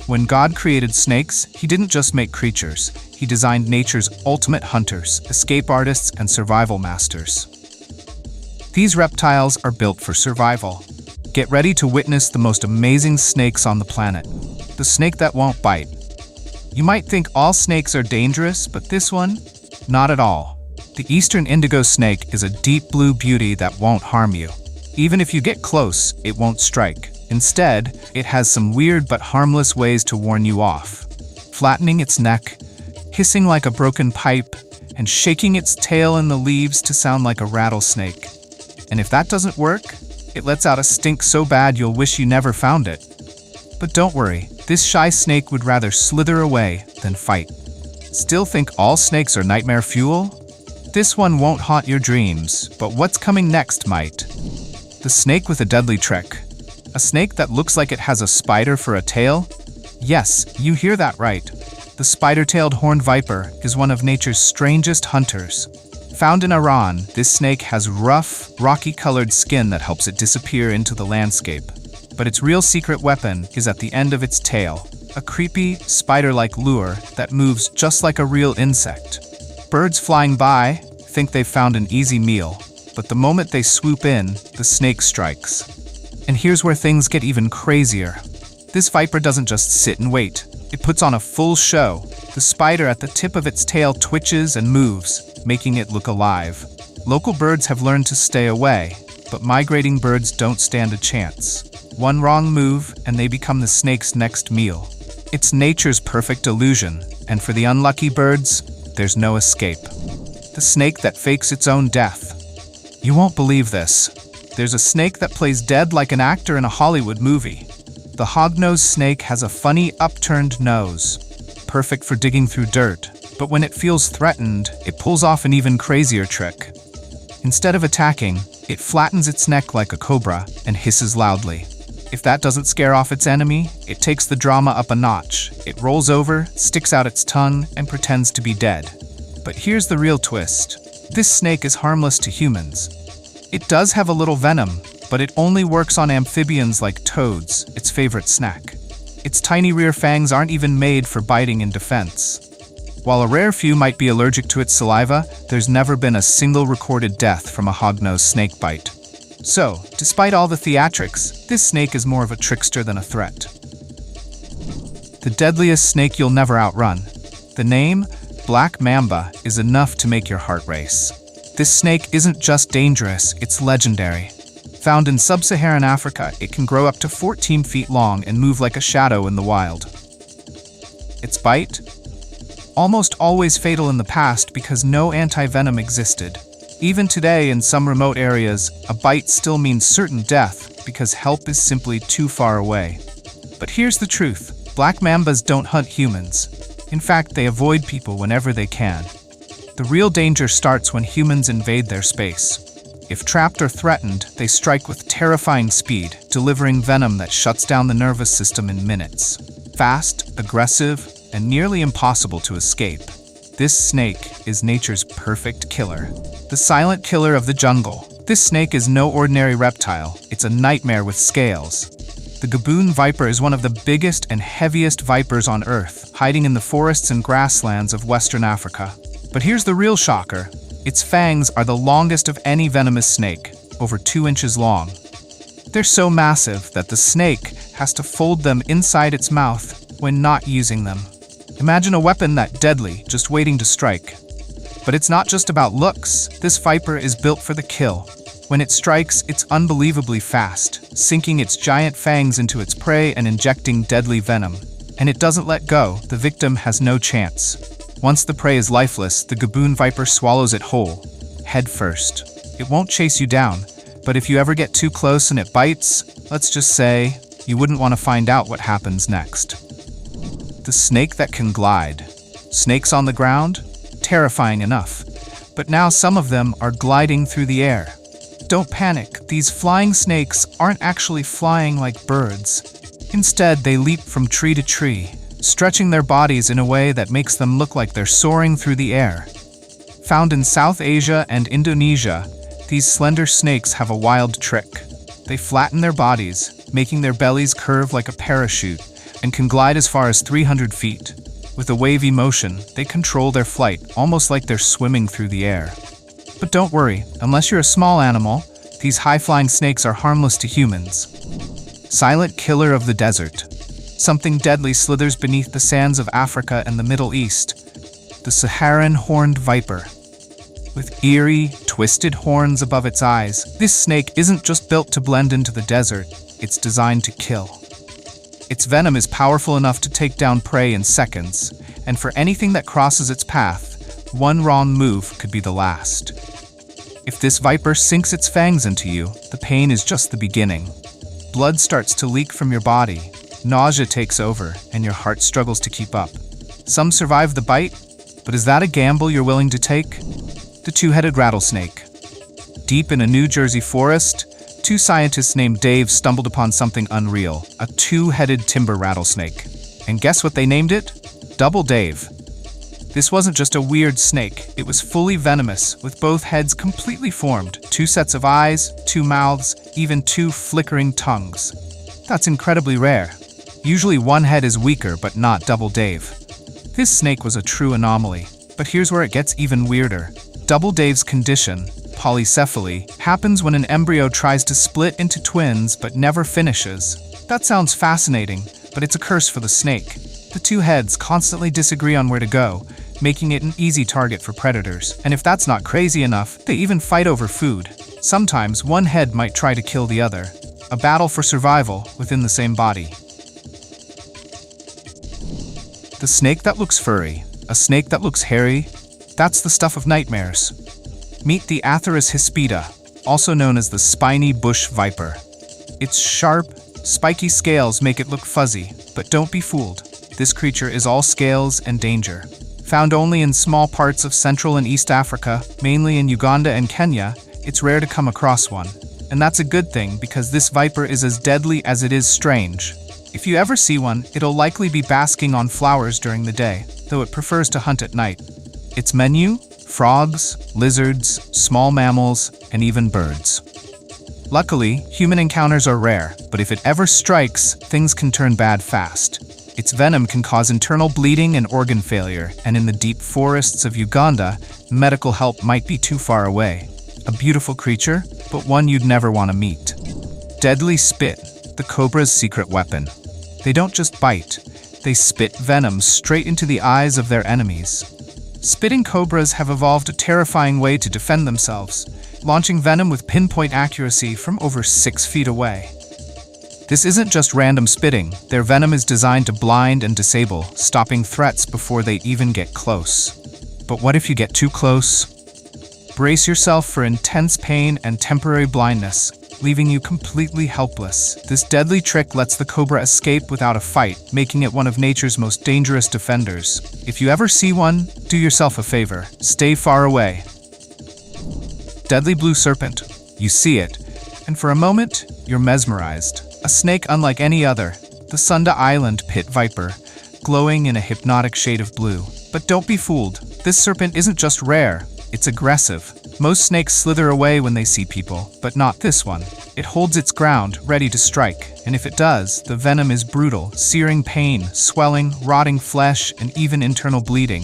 When God created snakes, he didn't just make creatures. He designed nature's ultimate hunters, escape artists, and survival masters. These reptiles are built for survival. Get ready to witness the most amazing snakes on the planet. The snake that won't bite. You might think all snakes are dangerous, but this one, not at all. The eastern indigo snake is a deep blue beauty that won't harm you. Even if you get close, it won't strike. Instead, it has some weird but harmless ways to warn you off. Flattening its neck, hissing like a broken pipe, and shaking its tail in the leaves to sound like a rattlesnake. And if that doesn't work, it lets out a stink so bad you'll wish you never found it. But don't worry, this shy snake would rather slither away than fight. Still think all snakes are nightmare fuel? This one won't haunt your dreams, but what's coming next might. The snake with a deadly trick. A snake that looks like it has a spider for a tail? Yes, you hear that right. The spider-tailed horned viper is one of nature's strangest hunters. Found in Iran, this snake has rough, rocky-colored skin that helps it disappear into the landscape. But its real secret weapon is at the end of its tail, a creepy, spider-like lure that moves just like a real insect. Birds flying by think they've found an easy meal, but the moment they swoop in, the snake strikes. And here's where things get even crazier. This viper doesn't just sit and wait. It puts on a full show. The spider at the tip of its tail twitches and moves, making it look alive. Local birds have learned to stay away, but migrating birds don't stand a chance. One wrong move, and they become the snake's next meal. It's nature's perfect illusion, and for the unlucky birds, there's no escape. The snake that fakes its own death. You won't believe this. There's a snake that plays dead like an actor in a Hollywood movie. The hognosed snake has a funny, upturned nose, perfect for digging through dirt, but when it feels threatened, it pulls off an even crazier trick. Instead of attacking, it flattens its neck like a cobra and hisses loudly. If that doesn't scare off its enemy, it takes the drama up a notch. It rolls over, sticks out its tongue, and pretends to be dead. But here's the real twist. This snake is harmless to humans. It does have a little venom, but it only works on amphibians like toads, its favorite snack. Its tiny rear fangs aren't even made for biting in defense. While a rare few might be allergic to its saliva, there's never been a single recorded death from a hognosed snake bite. So, despite all the theatrics, this snake is more of a trickster than a threat. The deadliest snake you'll never outrun. The name, Black Mamba, is enough to make your heart race. This snake isn't just dangerous, it's legendary. Found in sub-Saharan Africa, it can grow up to 14 feet long and move like a shadow in the wild. Its bite? Almost always fatal in the past because no anti-venom existed. Even today, in some remote areas, a bite still means certain death because help is simply too far away. But here's the truth. Black mambas don't hunt humans. In fact, they avoid people whenever they can. The real danger starts when humans invade their space. If trapped or threatened, they strike with terrifying speed, delivering venom that shuts down the nervous system in minutes. Fast, aggressive, and nearly impossible to escape. This snake is nature's perfect killer. The silent killer of the jungle. This snake is no ordinary reptile. It's a nightmare with scales. The Gaboon viper is one of the biggest and heaviest vipers on Earth, hiding in the forests and grasslands of Western Africa. But here's the real shocker. Its fangs are the longest of any venomous snake, over 2 inches long. They're so massive that the snake has to fold them inside its mouth when not using them. Imagine a weapon that deadly, just waiting to strike. But it's not just about looks. This viper is built for the kill. When it strikes, it's unbelievably fast, sinking its giant fangs into its prey and injecting deadly venom. And it doesn't let go. The victim has no chance. Once the prey is lifeless, the Gaboon viper swallows it whole, head first. It won't chase you down, but if you ever get too close and it bites, let's just say, you wouldn't want to find out what happens next. The snake that can glide. Snakes on the ground? Terrifying enough. But now some of them are gliding through the air. Don't panic, these flying snakes aren't actually flying like birds. Instead, they leap from tree to tree, stretching their bodies in a way that makes them look like they're soaring through the air. Found in South Asia and Indonesia, these slender snakes have a wild trick. They flatten their bodies, making their bellies curve like a parachute, and can glide as far as 300 feet. With a wavy motion, they control their flight, almost like they're swimming through the air. But don't worry, unless you're a small animal, these high-flying snakes are harmless to humans. Silent killer of the desert. Something deadly slithers beneath the sands of Africa and the Middle East. The Saharan horned viper. With eerie, twisted horns above its eyes, this snake isn't just built to blend into the desert, it's designed to kill. Its venom is powerful enough to take down prey in seconds, and for anything that crosses its path, one wrong move could be the last. If this viper sinks its fangs into you, the pain is just the beginning. Blood starts to leak from your body, nausea takes over, and your heart struggles to keep up. Some survive the bite, but is that a gamble you're willing to take? The two-headed rattlesnake. Deep in a New Jersey forest, two scientists named Dave stumbled upon something unreal, a two-headed timber rattlesnake. And guess what they named it? Double Dave. This wasn't just a weird snake, it was fully venomous, with both heads completely formed, two sets of eyes, two mouths, even two flickering tongues. That's incredibly rare. Usually one head is weaker, but not Double Dave. This snake was a true anomaly, but here's where it gets even weirder. Double Dave's condition, polycephaly, happens when an embryo tries to split into twins but never finishes. That sounds fascinating, but it's a curse for the snake. The two heads constantly disagree on where to go, making it an easy target for predators. And if that's not crazy enough, they even fight over food. Sometimes one head might try to kill the other. A battle for survival within the same body. The snake that looks furry, a snake that looks hairy, that's the stuff of nightmares. Meet the Atheris hispida, also known as the spiny bush viper. Its sharp, spiky scales make it look fuzzy, but don't be fooled. This creature is all scales and danger. Found only in small parts of Central and East Africa, mainly in Uganda and Kenya, it's rare to come across one. And that's a good thing because this viper is as deadly as it is strange. If you ever see one, it'll likely be basking on flowers during the day, though it prefers to hunt at night. Its menu? Frogs, lizards, small mammals, and even birds. Luckily, human encounters are rare, but if it ever strikes, things can turn bad fast. Its venom can cause internal bleeding and organ failure, and in the deep forests of Uganda, medical help might be too far away. A beautiful creature, but one you'd never want to meet. Deadly spit, the cobra's secret weapon. They don't just bite, they spit venom straight into the eyes of their enemies. Spitting cobras have evolved a terrifying way to defend themselves, launching venom with pinpoint accuracy from over 6 feet away. This isn't just random spitting, their venom is designed to blind and disable, stopping threats before they even get close. But what if you get too close? Brace yourself for intense pain and temporary blindness, leaving you completely helpless. This deadly trick lets the cobra escape without a fight, making it one of nature's most dangerous defenders. If you ever see one, do yourself a favor. Stay far away. Deadly blue serpent. You see it, and for a moment, you're mesmerized. A snake unlike any other, the Sunda Island pit viper, glowing in a hypnotic shade of blue. But don't be fooled. This serpent isn't just rare, it's aggressive. Most snakes slither away when they see people, but not this one. It holds its ground, ready to strike, and if it does, the venom is brutal, searing pain, swelling, rotting flesh, and even internal bleeding.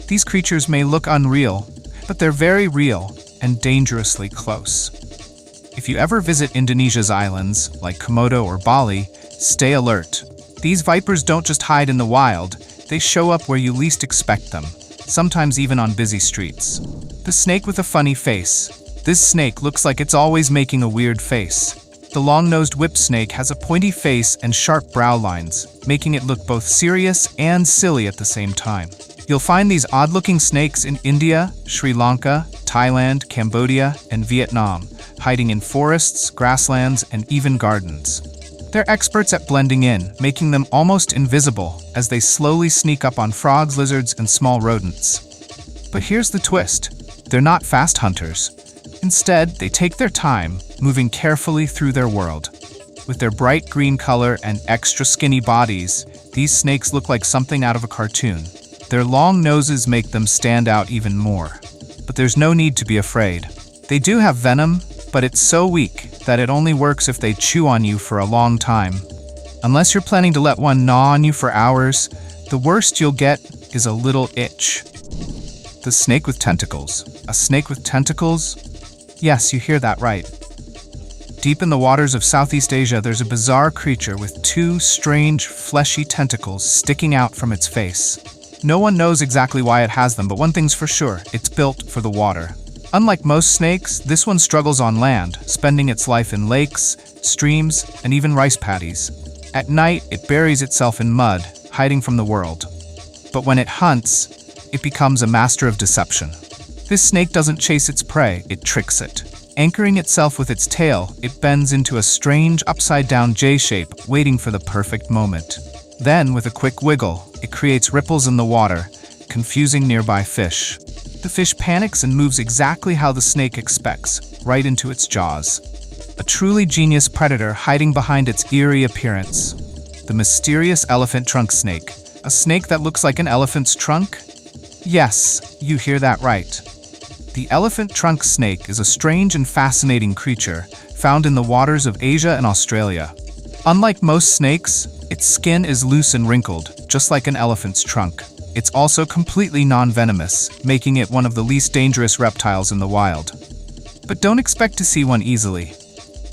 These creatures may look unreal, but they're very real and dangerously close. If you ever visit Indonesia's islands, like Komodo or Bali, stay alert. These vipers don't just hide in the wild, they show up where you least expect them, sometimes even on busy streets. The snake with a funny face. This snake looks like it's always making a weird face. The long-nosed whip snake has a pointy face and sharp brow lines, making it look both serious and silly at the same time. You'll find these odd-looking snakes in India, Sri Lanka, Thailand, Cambodia, and Vietnam, hiding in forests, grasslands, and even gardens. They're experts at blending in, making them almost invisible as they slowly sneak up on frogs, lizards, and small rodents. But here's the twist. They're not fast hunters. Instead, they take their time, moving carefully through their world. With their bright green color and extra skinny bodies, these snakes look like something out of a cartoon. Their long noses make them stand out even more. But there's no need to be afraid. They do have venom, but it's so weak that it only works if they chew on you for a long time. Unless you're planning to let one gnaw on you for hours, the worst you'll get is a little itch. The snake with tentacles. A snake with tentacles? Yes, you hear that right. Deep in the waters of Southeast Asia, there's a bizarre creature with two strange, fleshy tentacles sticking out from its face. No one knows exactly why it has them, but one thing's for sure, it's built for the water. Unlike most snakes, this one struggles on land, spending its life in lakes, streams, and even rice paddies. At night, it buries itself in mud, hiding from the world. But when it hunts, it becomes a master of deception. This snake doesn't chase its prey, it tricks it. Anchoring itself with its tail, it bends into a strange upside-down J shape, waiting for the perfect moment. Then, with a quick wiggle, it creates ripples in the water, confusing nearby fish. The fish panics and moves exactly how the snake expects, right into its jaws. A truly genius predator hiding behind its eerie appearance. The mysterious elephant trunk snake. A snake that looks like an elephant's trunk? Yes, you hear that right. The elephant trunk snake is a strange and fascinating creature found in the waters of Asia and Australia. Unlike most snakes, its skin is loose and wrinkled, just like an elephant's trunk. It's also completely non-venomous, making it one of the least dangerous reptiles in the wild. But don't expect to see one easily.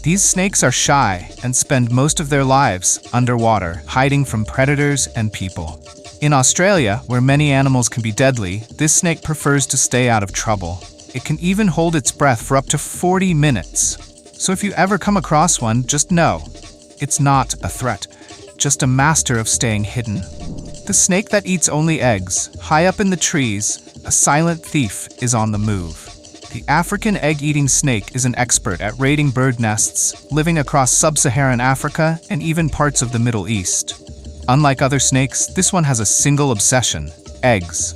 These snakes are shy and spend most of their lives underwater, hiding from predators and people. In Australia, where many animals can be deadly, this snake prefers to stay out of trouble. It can even hold its breath for up to 40 minutes. So if you ever come across one, just know, it's not a threat, just a master of staying hidden. The snake that eats only eggs, high up in the trees, a silent thief, is on the move. The African egg-eating snake is an expert at raiding bird nests, living across sub-Saharan Africa and even parts of the Middle East. Unlike other snakes, this one has a single obsession: eggs.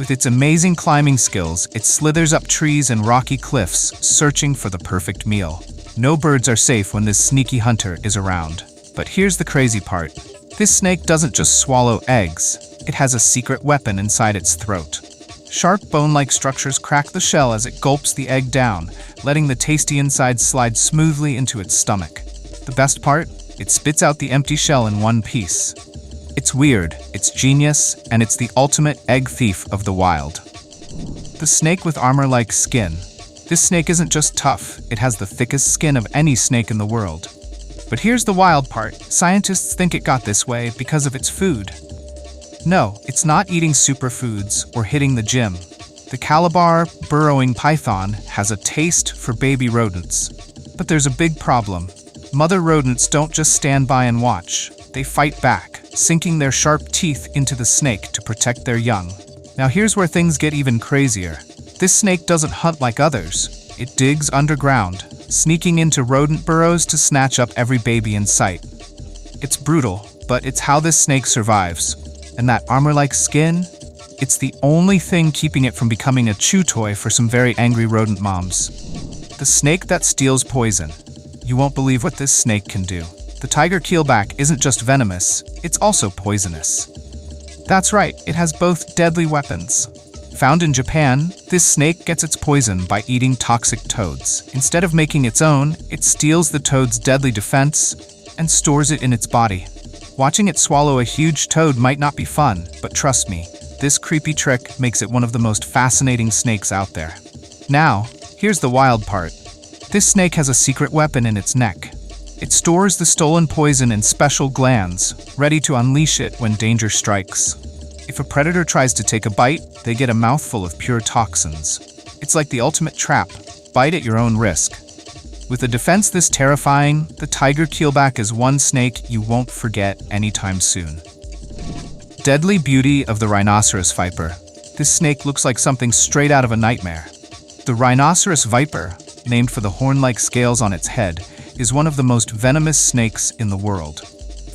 With its amazing climbing skills, it slithers up trees and rocky cliffs, searching for the perfect meal. No birds are safe when this sneaky hunter is around. But here's the crazy part. This snake doesn't just swallow eggs. It has a secret weapon inside its throat. Sharp bone-like structures crack the shell as it gulps the egg down, letting the tasty inside slide smoothly into its stomach. The best part? It spits out the empty shell in one piece. It's weird, it's genius, and it's the ultimate egg thief of the wild. The snake with armor-like skin. This snake isn't just tough, it has the thickest skin of any snake in the world. But here's the wild part. Scientists think it got this way because of its food. No, it's not eating superfoods or hitting the gym. The Calabar burrowing python has a taste for baby rodents. But there's a big problem. Mother rodents don't just stand by and watch. They fight back, sinking their sharp teeth into the snake to protect their young. Now here's where things get even crazier. This snake doesn't hunt like others. It digs underground, sneaking into rodent burrows to snatch up every baby in sight. It's brutal, but it's how this snake survives. And that armor-like skin? It's the only thing keeping it from becoming a chew toy for some very angry rodent moms. The snake that steals poison. You won't believe what this snake can do. The tiger keelback isn't just venomous, it's also poisonous. That's right, it has both deadly weapons. Found in Japan, this snake gets its poison by eating toxic toads. Instead of making its own, it steals the toad's deadly defense and stores it in its body. Watching it swallow a huge toad might not be fun, but trust me, this creepy trick makes it one of the most fascinating snakes out there. Now, here's the wild part. This snake has a secret weapon in its neck. It stores the stolen poison in special glands, ready to unleash it when danger strikes. If a predator tries to take a bite, they get a mouthful of pure toxins. It's like the ultimate trap. Bite at your own risk. With a defense this terrifying, the tiger keelback is one snake you won't forget anytime soon. Deadly beauty of the rhinoceros viper. This snake looks like something straight out of a nightmare. The rhinoceros viper, named for the horn-like scales on its head, is one of the most venomous snakes in the world.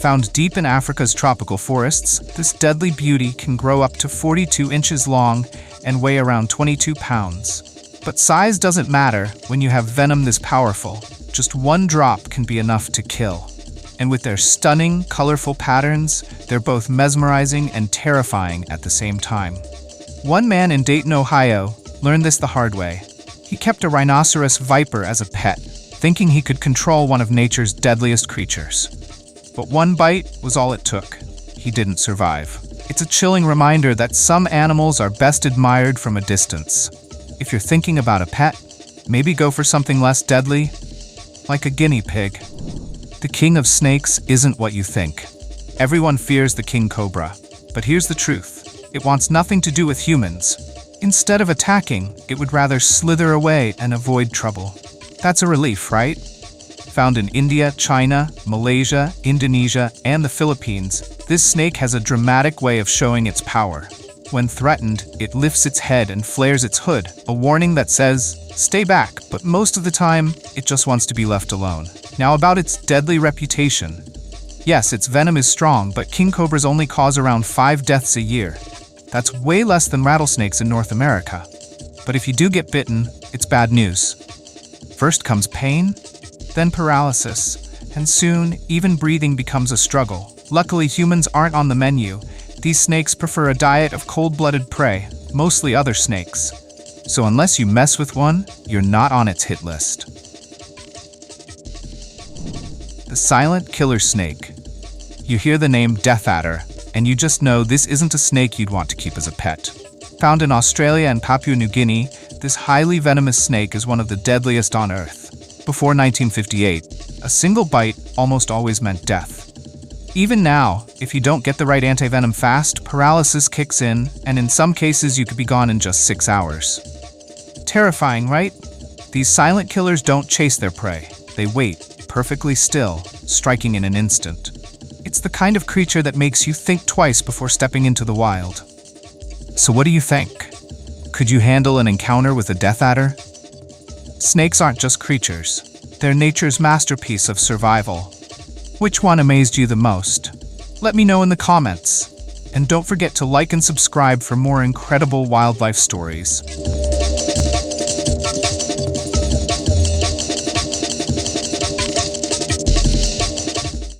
Found deep in Africa's tropical forests, this deadly beauty can grow up to 42 inches long and weigh around 22 pounds. But size doesn't matter when you have venom this powerful. Just one drop can be enough to kill. And with their stunning, colorful patterns, they're both mesmerizing and terrifying at the same time. One man in Dayton, Ohio, learned this the hard way. He kept a rhinoceros viper as a pet, thinking he could control one of nature's deadliest creatures. But one bite was all it took. He didn't survive. It's a chilling reminder that some animals are best admired from a distance. If you're thinking about a pet, maybe go for something less deadly, like a guinea pig. The king of snakes isn't what you think. Everyone fears the king cobra. But here's the truth. It wants nothing to do with humans. Instead of attacking, it would rather slither away and avoid trouble. That's a relief, right? Found in India, China, Malaysia, Indonesia, and the Philippines, this snake has a dramatic way of showing its power. When threatened, it lifts its head and flares its hood, a warning that says, "Stay back," but most of the time, it just wants to be left alone. Now about its deadly reputation. Yes, its venom is strong, but king cobras only cause around 5 deaths a year. That's way less than rattlesnakes in North America. But if you do get bitten, it's bad news. First comes pain, then paralysis, and soon, even breathing becomes a struggle. Luckily, humans aren't on the menu. These snakes prefer a diet of cold-blooded prey, mostly other snakes. So unless you mess with one, you're not on its hit list. The silent killer snake. You hear the name death adder, and you just know this isn't a snake you'd want to keep as a pet. Found in Australia and Papua New Guinea, this highly venomous snake is one of the deadliest on Earth. Before 1958, a single bite almost always meant death. Even now, if you don't get the right antivenom fast, paralysis kicks in, and in some cases you could be gone in just 6 hours. Terrifying, right? These silent killers don't chase their prey. They wait, perfectly still, striking in an instant. It's the kind of creature that makes you think twice before stepping into the wild. So what do you think? Could you handle an encounter with a death adder? Snakes aren't just creatures. They're nature's masterpiece of survival. Which one amazed you the most? Let me know in the comments. And don't forget to like and subscribe for more incredible wildlife stories.